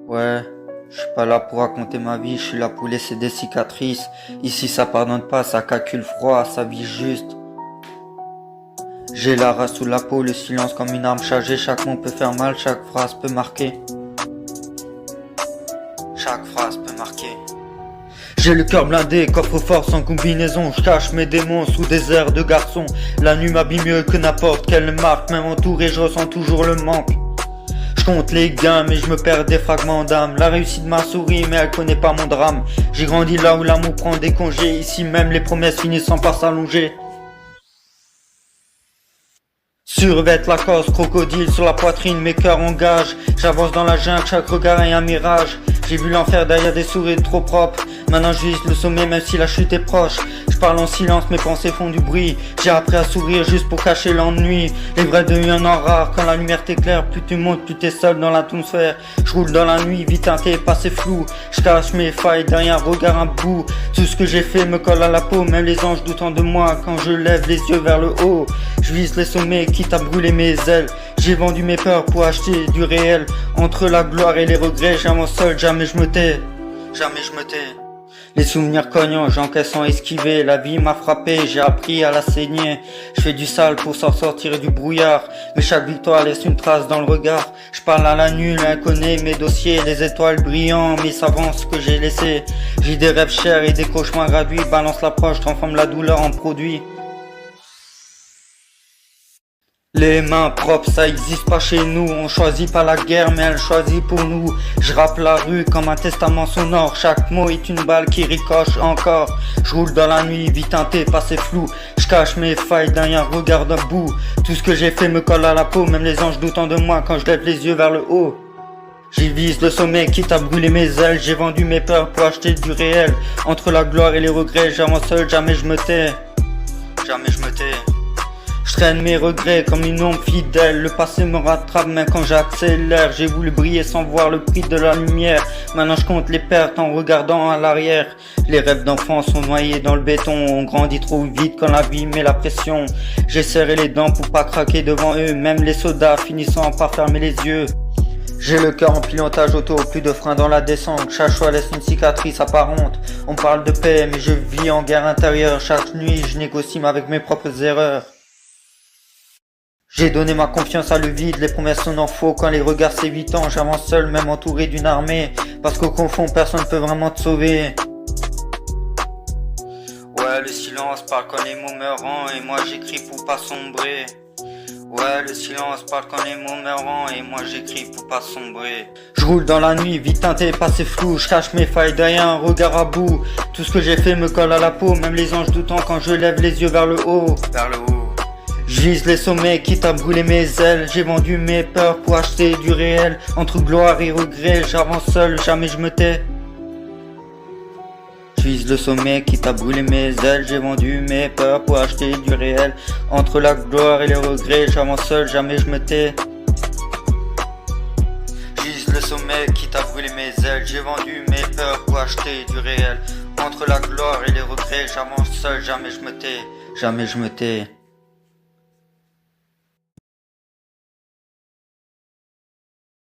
Ouais, je suis pas là pour raconter ma vie, je suis là pour laisser des cicatrices. Ici ça pardonne pas, ça calcule froid, ça vit juste. J'ai la race sous la peau, le silence comme une arme chargée. Chaque mot peut faire mal, chaque phrase peut marquer. Chaque phrase peut marquer. J'ai le cœur blindé, coffre-fort sans combinaison. Je cache mes démons sous des airs de garçon. La nuit m'habille mieux que n'importe quelle marque. Même entouré, je ressens toujours le manque. Je compte les gains, mais je me perds des fragments d'âme. La réussite m'a souri, mais elle connaît pas mon drame. J'ai grandi là où l'amour prend des congés. Ici même les promesses finissant par s'allonger. Survêt la cause, crocodile sur la poitrine, mes cœurs engagent. J'avance dans la jungle, chaque regard est un mirage. J'ai vu l'enfer derrière des sourires trop propres. Maintenant je vise le sommet même si la chute est proche. Je parle en silence, mes pensées font du bruit. J'ai appris à sourire juste pour cacher l'ennui. Les vrais deviennent un an rare, quand la lumière t'éclaire. Plus tu montes, plus t'es seul dans l'atmosphère. Je roule dans la nuit, vie teintée, passé flou. Je cache mes failles derrière un regard un bout. Tout ce que j'ai fait me colle à la peau. Même les anges doutant de moi quand je lève les yeux vers le haut. Je vise les sommets, quitte à brûler mes ailes. J'ai vendu mes peurs pour acheter du réel. Entre la gloire et les regrets, j'avance seul, jamais je me tais. Jamais je me tais. Les souvenirs cognants, j'encaisse sans esquiver. La vie m'a frappé, j'ai appris à la saigner. Je fais du sale pour s'en sortir du brouillard. Mais chaque victoire laisse une trace dans le regard. Je parle à la nulle, inconnu mes dossiers. Les étoiles brillants, mes savances que j'ai laissées. J'ai des rêves chers et des cauchemars gratuits. Balance l'approche, transforme la douleur en produit. Les mains propres, ça existe pas chez nous. On choisit pas la guerre, mais elle choisit pour nous. Je rappe la rue comme un testament sonore. Chaque mot est une balle qui ricoche encore. Je roule dans la nuit, vie teintée, passé flou. Je cache mes failles derrière un regard d'un bout. Tout ce que j'ai fait me colle à la peau. Même les anges doutant de moi quand je lève les yeux vers le haut. J'y vise le sommet, quitte à brûler mes ailes. J'ai vendu mes peurs pour acheter du réel. Entre la gloire et les regrets, j'avance seul, jamais je me tais. Jamais je me tais. Je traîne mes regrets comme une ombre fidèle. Le passé me rattrape même quand j'accélère. J'ai voulu briller sans voir le prix de la lumière. Maintenant je compte les pertes en regardant à l'arrière. Les rêves d'enfants sont noyés dans le béton. On grandit trop vite quand la vie met la pression. J'ai serré les dents pour pas craquer devant eux. Même les soldats finissant par fermer les yeux. J'ai le cœur en pilotage auto, plus de frein dans la descente. Chaque choix laisse une cicatrice apparente. On parle de paix mais je vis en guerre intérieure. Chaque nuit je négocie avec mes propres erreurs. J'ai donné ma confiance à le vide, les promesses sont en faux quand les regards s'évitant. J'avance seul même entouré d'une armée. Parce qu'au confond personne ne peut vraiment te sauver. Ouais, le silence parle quand les mots meurent et moi j'écris pour pas sombrer. Ouais, le silence parle quand les mots meurent et moi j'écris pour pas sombrer. Je roule dans la nuit, vie teintée, passé flou. Je cache mes failles derrière un regard à bout. Tout ce que j'ai fait me colle à la peau. Même les anges doutant quand je lève les yeux vers le haut. Vers le haut. Je vise les sommets, quitte à brûler mes ailes. J'ai vendu mes peurs pour acheter du réel. Entre gloire et regret, j'avance seul, jamais je me tais. Je vise le sommet, quitte à brûler mes ailes. J'ai vendu mes peurs pour acheter du réel. Entre la gloire et les regrets, j'avance seul, jamais je me tais. Je vise le sommet, quitte à brûler mes ailes. J'ai vendu mes peurs pour acheter du réel. Entre la gloire et les regrets, j'avance seul, jamais je me tais. Jamais je me tais.